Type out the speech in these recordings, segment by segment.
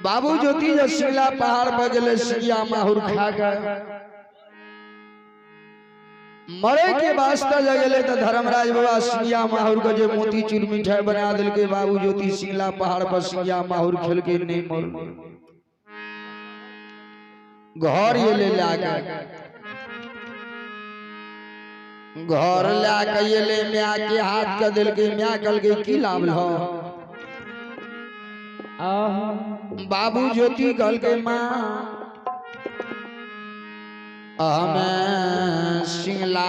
बाबू ज्योति जशीला पहाड़ पर गले सिया माहुर खा गए मरे के वास्ते जगले तो धर्मराज बाबा सिया माहुर का जो मोती चूर मिठाई बना दिल के बाबू ज्योति सिला पहाड़ पर सिया माहुर खेल के नहीं मर घर ये ले घर लाके ये ले म्या के हाथ का दिल के म्या कल के की लाभ लो बाबू ज्योति कल के माँ हमें सिंगला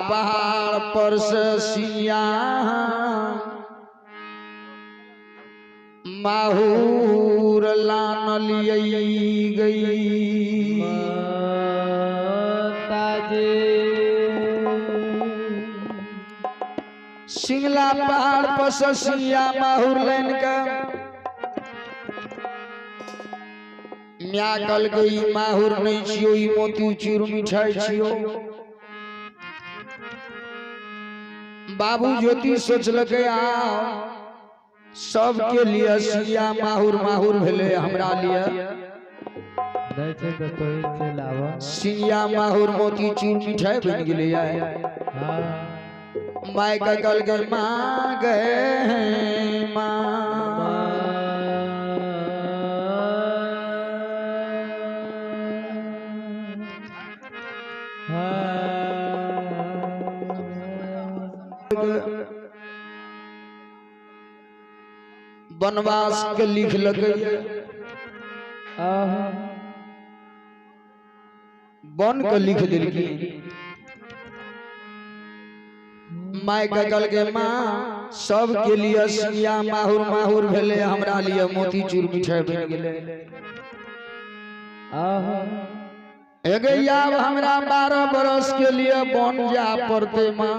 पहाड़ पर से सिया माहूर लान लिये गई सिंगला पहाड़ पर से सिया माहूर लेन का म्या कल गई माहुर नहीं छियो मोती चूर मिठाई छियो बाबू ज्योति सोच लगे सबके लिए सिया माहुर माहुर भेले हमरा लिए सिया माहुर मोती चूर मिठाई बन गेले माय का कल गए माँ गए माँ वनवास के लिख लगे बन के लिख दिल की माय का कल के माँ सब के लिए सिया माहुर माहुर भेले हमरा लिए मोती चूर मिठाई बन गेले अब हमरा 12 बरस के लिए बन जा पड़ते माँ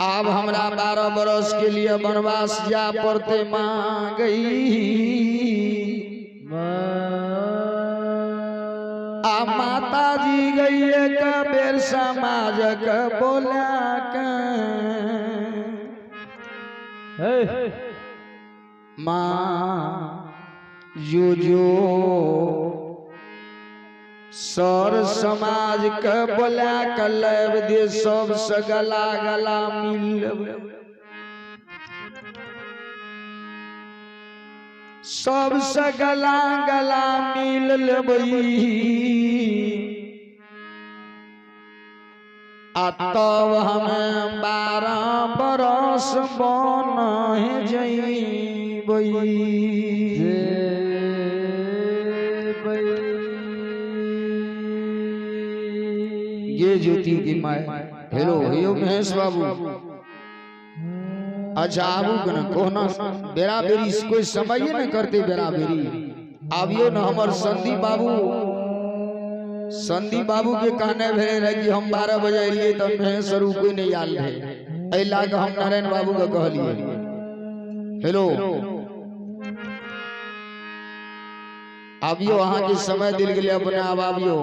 अब हमरा 12 बरस के लिए वनवास जा पड़ते माँ गई आ माता जी गई एक बेर समाज के बोला माँ जो सर समाज के बोला कलब दे सब से गला गला मिल सब से गला गला मिल लेबई तब हमें 12 बरस बन जइबई ये ज्योति की माँ हेलो हेलो महेश बाबू अच्छा आबू कन कोना बेरा बेरी कोई समय न करते बेरा बेरी आबियो न हमर संदीप बाबू के कहने भेले रहे कि हम 12 बजे लिए तो महेश सरू कोई नहीं आल रहे ऐ लाग हम नारायण बाबू के कहलिए हेलो आबियो अहाँ के समय दिल गेले अपने आप आबियो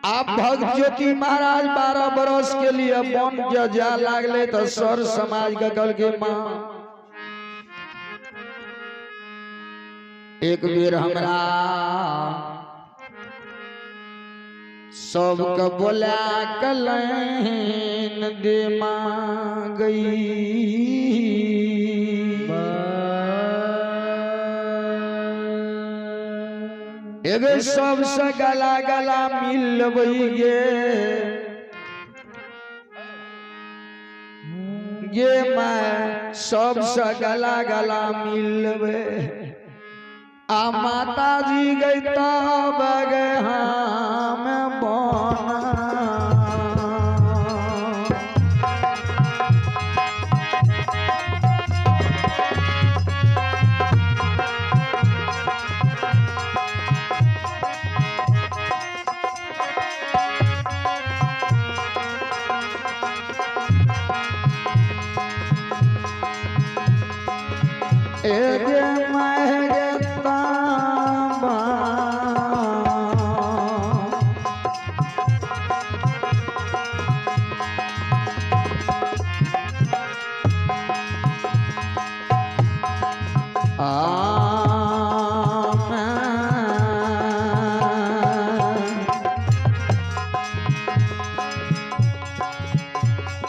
आप भक्त ज्योति महाराज 12 बरस के लिए बन जा लागले तो सर समाज का कल के माँ एक बेर हमरा सबके बोला कलैन दे माँ गई एगे सबसे गला गला मिलबई गे मैं सबसे गला गला मिलबे आ माता जी गई तब गए हम बना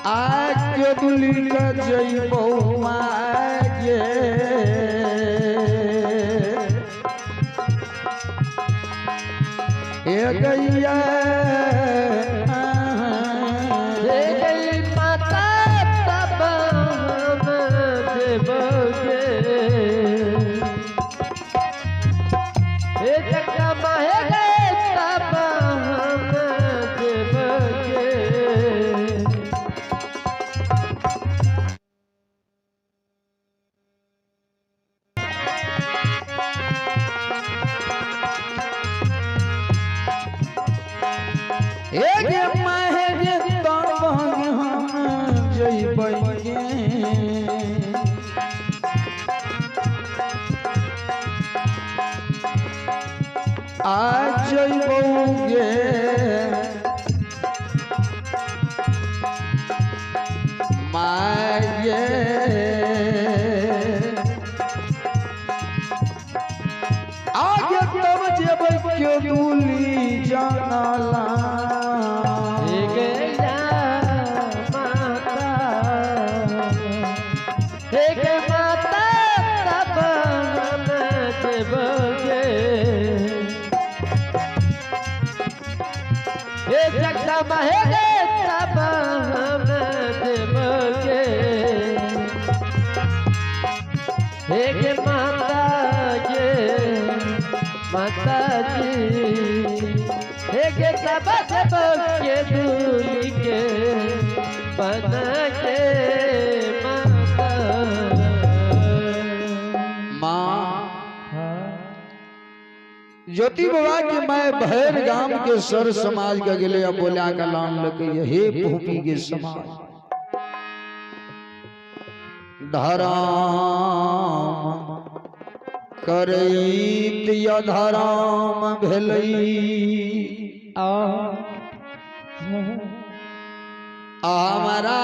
आके दुली का जई बहुआ गे ए गैया माता तब हम देवगे हे जगह महेगे तब हम देवगे एक माहे तब हम जइबगे आ जइबगे माये आगे तब जेबै के दूली जानला महेगे तब हम देवगे हे माता ये माता जी हे तब जब के दूली के बना के ज्योति बाबा के मैं भैर गांव के सर समाज का गेले अब बोला का लान लगे हे भूपी के समाज धराम करैत या धराम भेलई हमारा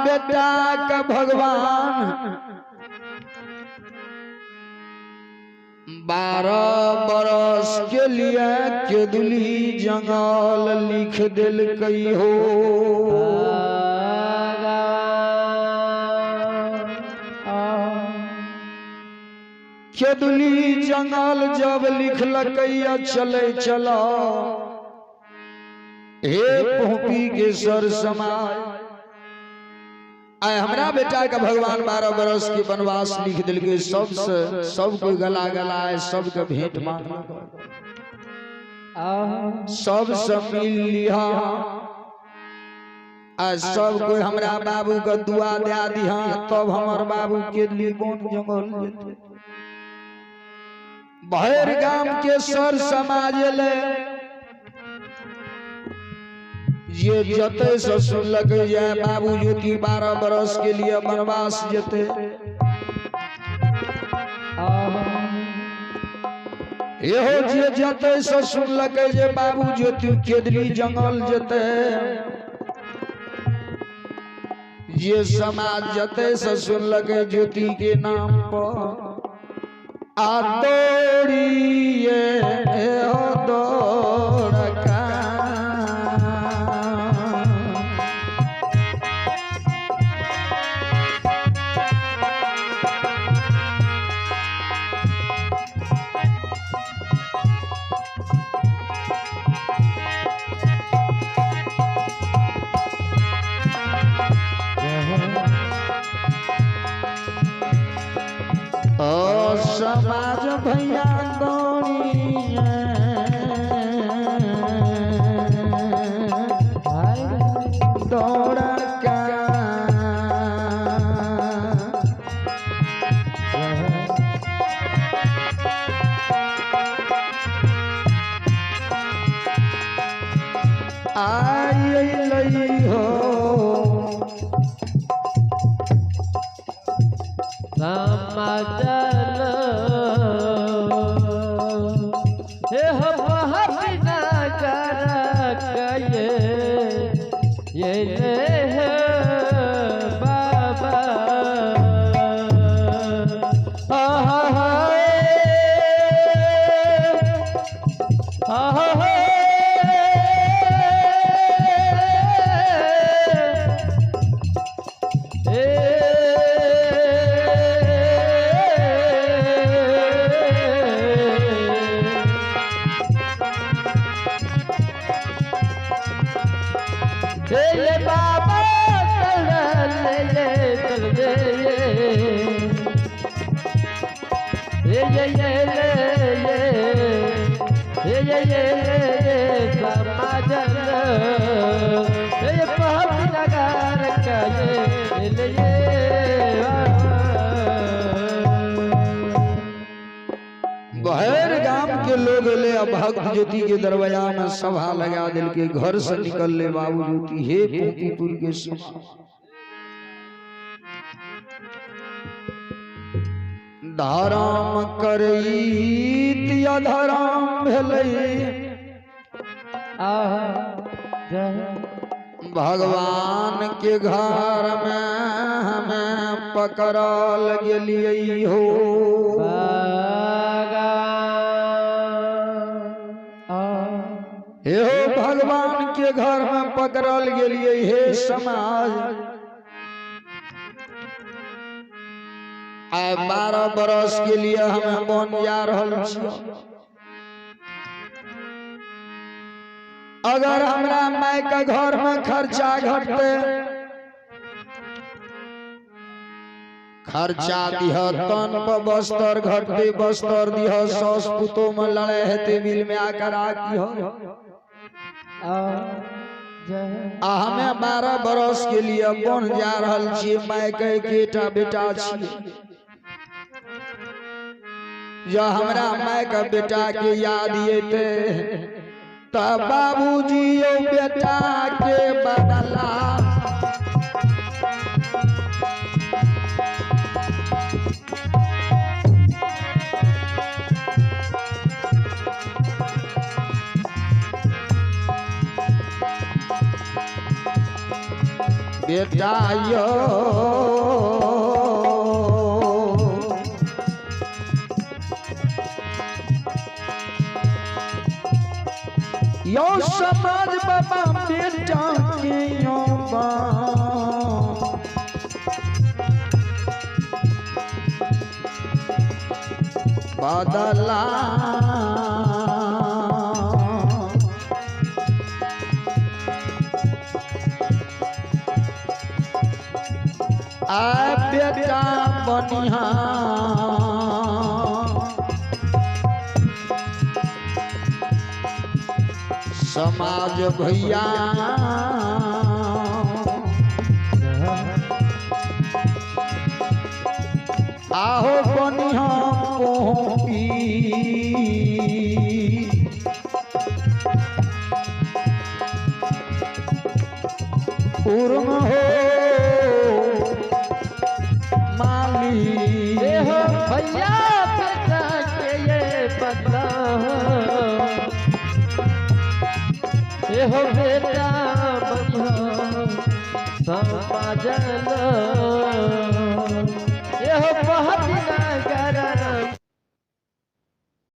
बेटा का भगवान 12 बरस के लिए केदुली जंगल लिख दिल कई हो केदुली जंगल जब लिखल चले चला हे भूपी के सर समाज आय हमरा बेटा का भगवान 12 बरस के वनवास लिख दिल के सब कोई गला गलाए सबके भेंट मांग सब मिल लिहा आ सब कोई हमरा बाबू का दुआ दे दिहा तब हमर बाबू के लिए जंगल जेते भैर गांव के सर समाज ले ये जते से सुनलक जाए बाबू ज्योति 12 बरस के लिए वनवास जते एहो जे जते से सुनलक जे बाबू ज्योति केदली जंगल जते ये समाज जते से सुनलक ज्योति के नाम पर आ दौड़िए हो दौड़का समाज भैया दौड़िए दौड़का आई लई हो समाजल हे हम बिना कर ये बाबा ये बाबा समाजन ये पहली नगार का ये बहर गांव के लोग ले भक्त ज्योति के दरवाजा में सभा लगा दिल के घर से निकल ले बाबू ज्योति हे पोतीपुर के सभा धाराम करईत या धराम भेलई भगवान के घर में हमें पकड़ल गेलिए हो हे हो भगवान के घर में पकड़ल गेलिए हे समाज 12 बरस के लिए हमें बन जा रहा छियै अगर हमरा माय के घर में खर्चा घटते खर्चा दिह तन पर बस्तर घटते बस्तर दिह सौस पुतो में लड़े हेते बिल में आकर आकी हो हमें 12 बरस के लिए बन जा रहा छियै माय के एकेटा बेटा छियै जो हमरा माय के बेटा के याद अते तब बाबूजी यो बेटा के बदला बेटा यो यो समाज बाबा बेटा के यो बदला आ बेटा बनिहा समाज भैया आहो बनिहा पोपी पूर्ण हो माली हो भैया बेटा के ये बदला हो बेटा बनिया समाजन